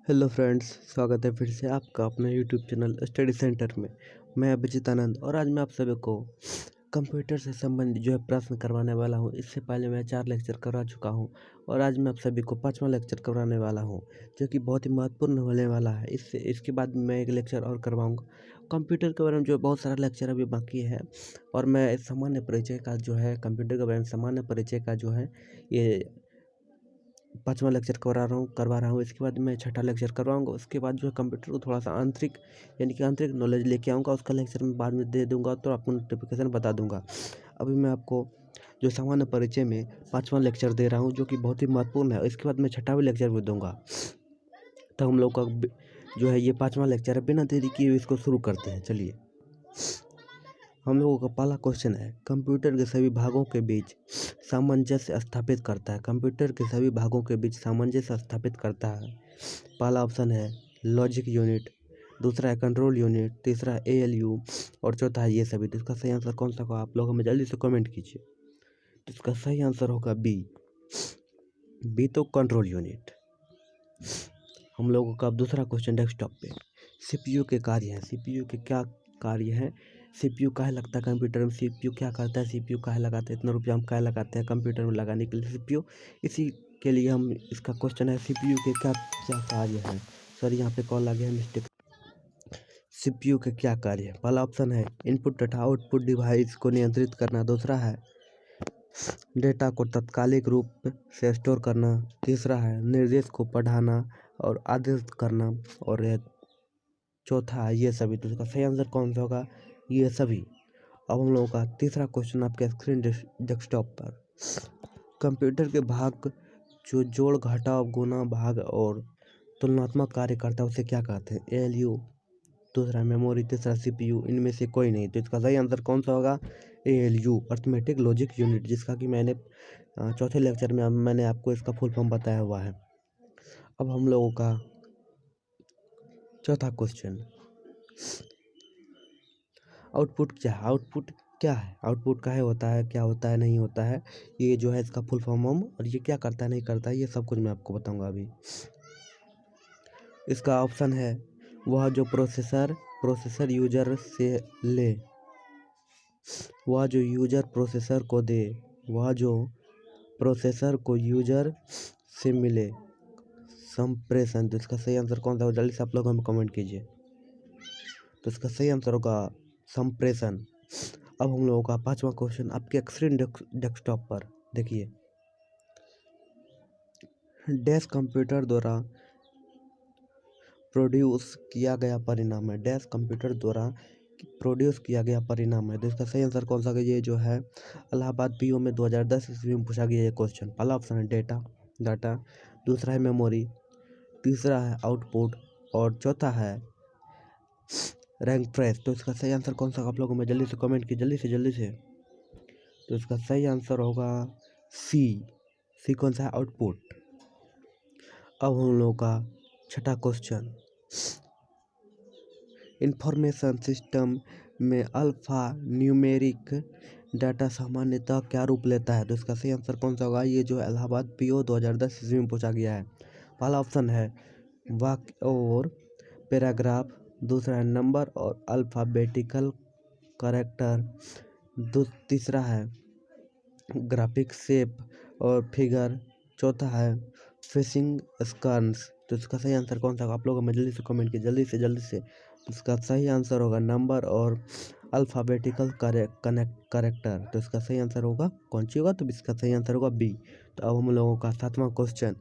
Hello friends, स्वागत है फिर से आपका अपना यूट्यूब चैनल स्टडी सेंटर में। मैं अभिजीत आनंद और आज मैं आप सभी को कंप्यूटर से संबंधित जो है प्रश्न करवाने वाला हूं। इससे पहले मैं 4 लेक्चर करवा चुका हूं और आज मैं आप सभी को 5वां लेक्चर करवाने वाला हूं, जो कि बहुत ही महत्वपूर्ण होने वाला है। इसके बाद मैं एक लेक्चर और करवाऊंगा कंप्यूटर के बारे में। जो बहुत सारा लेक्चर अभी बाकी है और मैं इस सामान्य परिचय का जो है कंप्यूटर के बारे में सामान्य परिचय का जो है ये 5वां लेक्चर करवा रहा हूँ। इसके बाद मैं 6ठा लेक्चर करवाऊँगा। उसके बाद जो है कंप्यूटर को थोड़ा सा आंतरिक यानी कि आंतरिक नॉलेज लेके आऊँगा। उसका लेक्चर मैं बाद में दे दूँगा तो आपको नोटिफिकेशन बता दूँगा। अभी मैं आपको जो सामान्य परिचय में 5वां लेक्चर दे रहा हूँ, जो कि बहुत ही महत्वपूर्ण है। इसके बाद मैं 6ठा भी लेक्चर भी दूँगा। तो हम लोग का जो है ये 5वां लेक्चर है। बिना देरी किए इसको शुरू करते हैं। चलिए, हम लोगों का पहला क्वेश्चन है, कंप्यूटर के सभी भागों के बीच सामंजस्य स्थापित करता है। कंप्यूटर के सभी भागों के बीच सामंजस्य स्थापित करता है। पहला ऑप्शन है लॉजिक यूनिट, दूसरा है कंट्रोल यूनिट, तीसरा है एएलयू और चौथा है ये सभी। तो इसका सही आंसर कौन सा होगा? आप लोग हमें जल्दी से कमेंट कीजिए। तो इसका सही आंसर होगा बी तो कंट्रोल यूनिट। हम लोगों का अब दूसरा क्वेश्चन डेस्कटॉप पे, सीपीयू के कार्य हैं। सीपीयू के क्या कार्य हैं? सीपीयू काहे लगता है कंप्यूटर में? सीपीयू क्या करता है? सीपीयू काहे लगाते हैं? इतना रुपया हम काहे लगाते हैं कंप्यूटर में लगाने के लिए सीपीयू? इसी के लिए हम इसका क्वेश्चन है, सीपीयू के क्या क्या कार्य हैं। सर यहाँ पे कॉल आ गया है, मिस्टेक। सीपीयू के क्या कार्य है? पहला ऑप्शन है इनपुट तथा आउटपुट डिवाइस को नियंत्रित करना, दूसरा है डेटा को तात्कालिक रूप से स्टोर करना, तीसरा है निर्देश को पढ़ाना और आदेश करना और चौथा है ये सभी। तो इसका सही आंसर कौन सा होगा? ये सभी। अब हम लोगों का तीसरा क्वेश्चन आपके स्क्रीन डेस्कटॉप पर, कंप्यूटर के भाग जो जोड़ घटाव गुणा भाग और तुलनात्मक कार्य करता है उसे क्या कहते हैं? एएलयू, दूसरा मेमोरी, तीसरा सीपीयू। इनमें से कोई नहीं। तो इसका सही आंसर कौन सा होगा? एएलयू, अर्थमेटिक लॉजिक यूनिट, जिसका कि मैंने चौथे लेक्चर में मैंने आपको इसका फुल फॉर्म बताया हुआ है। अब हम लोगों का चौथा क्वेश्चन, आउटपुट क्या है? आउटपुट क्या है? आउटपुट काहे होता है, क्या होता है, नहीं होता है, ये जो है इसका फुल फॉर्म और ये क्या करता है, नहीं करता है, ये सब कुछ मैं आपको बताऊंगा अभी। इसका ऑप्शन है वह जो प्रोसेसर यूजर से ले, वह जो यूजर प्रोसेसर को दे, वह जो प्रोसेसर को यूजर से मिले, संप्रेषण। तो इसका सही आंसर कौन सा होगा? जल्दी से आप लोग हमें कमेंट कीजिए। तो इसका सही आंसर होगा संप्रेषण। अब हम लोगों का पांचवा क्वेश्चन आपके स्क्रीन डेस्कटॉप पर देखिए, डैश कंप्यूटर द्वारा प्रोड्यूस किया गया परिणाम है। डैश कंप्यूटर द्वारा प्रोड्यूस किया गया परिणाम है। तो इसका सही आंसर कौन सा है? ये जो है इलाहाबाद पीओ में 2010 ईस्वी में पूछा गया ये क्वेश्चन। पहला ऑप्शन है डाटा, दूसरा है मेमोरी, तीसरा है आउटपुट और चौथा है रैंक प्रेस। तो इसका सही आंसर कौन सा? आप लोगों में जल्दी से कमेंट की, जल्दी से। तो इसका सही आंसर होगा सी कौन सा है? आउटपुट। अब हम लोगों का छठा क्वेश्चन, इंफॉर्मेशन सिस्टम में अल्फा न्यूमेरिक डाटा सामान्यतः क्या रूप लेता है? तो इसका सही आंसर कौन सा होगा? ये जो इलाहाबाद पीओ 2010 ईस्वी में पूछा गया है। पहला ऑप्शन है वाक्य और पैराग्राफ, दूसरा है नंबर और अल्फ़ाबेटिकल कैरेक्टर, तीसरा है ग्राफिक शेप और फिगर, चौथा है फिशिंग स्कैन्स। तो इसका सही आंसर कौन सा होगा? आप लोग हमें जल्दी से कमेंट किए, जल्दी से। इसका सही आंसर होगा नंबर और अल्फ़ाबेटिकल कैरेक्टर। तो इसका सही आंसर होगा कौन सी होगा? तो इसका सही आंसर होगा बी। तो अब हम लोगों का सातवां क्वेश्चन,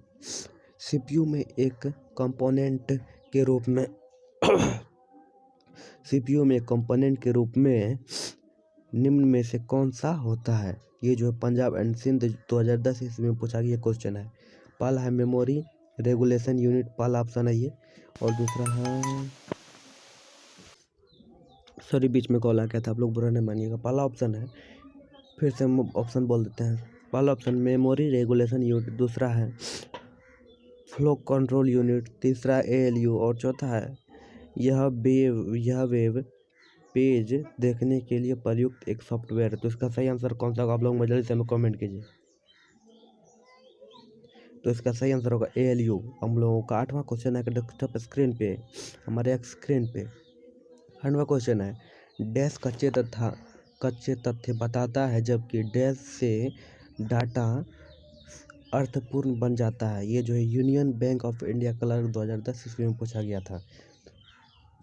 सीपीयू में एक कंपोनेंट के रूप में सीपीयू में कंपोनेंट के रूप में निम्न में से कौन सा होता है? ये जो है पंजाब एंड सिंध 2010 ईस्वी में पूछा गया क्वेश्चन है। पहला है मेमोरी रेगुलेशन यूनिट, पहला ऑप्शन है ये, और दूसरा है, सॉरी बीच में कॉल आ गया था, आप लोग बुरा नहीं मानिएगा। पहला ऑप्शन है, फिर से हम ऑप्शन बोल देते हैं। पहला ऑप्शन मेमोरी रेगुलेशन यूनिट, दूसरा है फ्लो कंट्रोल यूनिट, तीसरा एएलयू और चौथा है यह वेब पेज देखने के लिए प्रयुक्त एक सॉफ्टवेयर है। तो इसका सही आंसर कौन सा होगा? आप लोग जल्दी से हमें कमेंट कीजिए। तो इसका सही आंसर होगा ALU। हम लोगों का 8वां क्वेश्चन है डेस्कटॉप स्क्रीन पे, हमारे एक स्क्रीन पे 8वां क्वेश्चन है, डैश कच्चे तथ्य बताता है जबकि डैश से डाटा अर्थपूर्ण बन जाता है। ये जो है union bank of India clerk 2010 ईस्वी में पूछा गया था।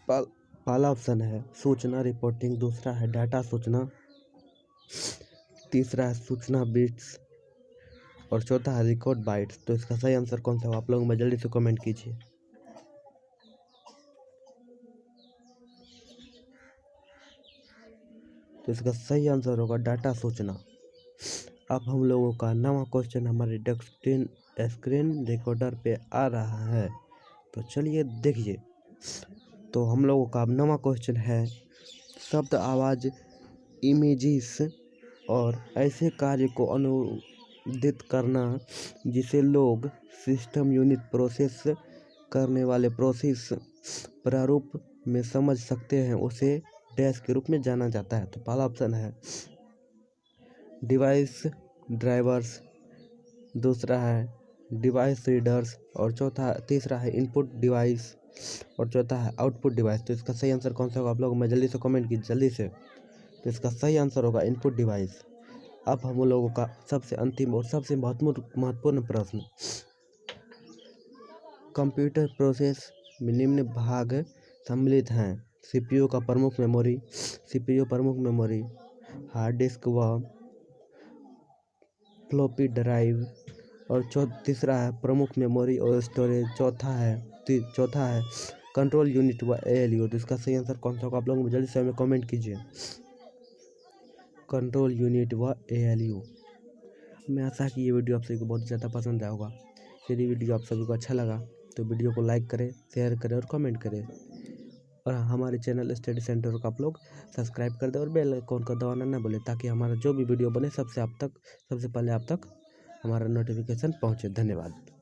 पहला ऑप्शन है सूचना रिपोर्टिंग, दूसरा है डाटा सूचना, तीसरा है सूचना बिट्स और चौथा है रिकॉर्ड बाइट्स। तो इसका सही आंसर कौन सा हो आप लोग में जल्दी से कमेंट कीजिए। तो इसका सही आंसर होगा डाटा सूचना। अब हम लोगों का 9वां क्वेश्चन हमारे डेस्क स्क्रीन रिकॉर्डर पे आ रहा है, तो चलिए देखिए। तो हम लोगों का अब 9वां क्वेश्चन है, शब्द आवाज़ इमेजेस और ऐसे कार्य को अनुदित करना जिसे लोग सिस्टम यूनिट प्रोसेस करने वाले प्रोसेस प्रारूप में समझ सकते हैं, उसे डैश के रूप में जाना जाता है। तो पहला ऑप्शन है डिवाइस ड्राइवर्स, दूसरा है डिवाइस रीडर्स और तीसरा है इनपुट डिवाइस और चौथा है आउटपुट डिवाइस। तो इसका सही आंसर कौन सा होगा आप लोग मैं जल्दी से कमेंट कीजिए जल्दी से। तो इसका सही आंसर होगा इनपुट डिवाइस। अब हम लोगों का सबसे अंतिम और सबसे महत्वपूर्ण प्रश्न, कंप्यूटर प्रोसेस में निम्न भाग सम्मिलित हैं, सीपीयू प्रमुख मेमोरी, हार्ड डिस्क व फ्लॉपी ड्राइव और तीसरा है प्रमुख मेमोरी और स्टोरेज, चौथा है कंट्रोल यूनिट व ALU। तो इसका सही आंसर कौन सा होगा आप लोग जल्दी से हमें कमेंट कीजिए, कंट्रोल यूनिट व ALU। मैं आशा कि ये वीडियो आप सभी को बहुत ज़्यादा पसंद आया होगा। यदि वीडियो आप सभी को अच्छा लगा तो वीडियो को लाइक करें, शेयर करें और कमेंट करें और हमारे चैनल स्टडी सेंटर को आप लोग सब्सक्राइब कर दें और बेल आइकन का दबाना ना भूलें, ताकि हमारा जो भी वीडियो बने सबसे पहले आप तक हमारा नोटिफिकेशन पहुँचे। धन्यवाद।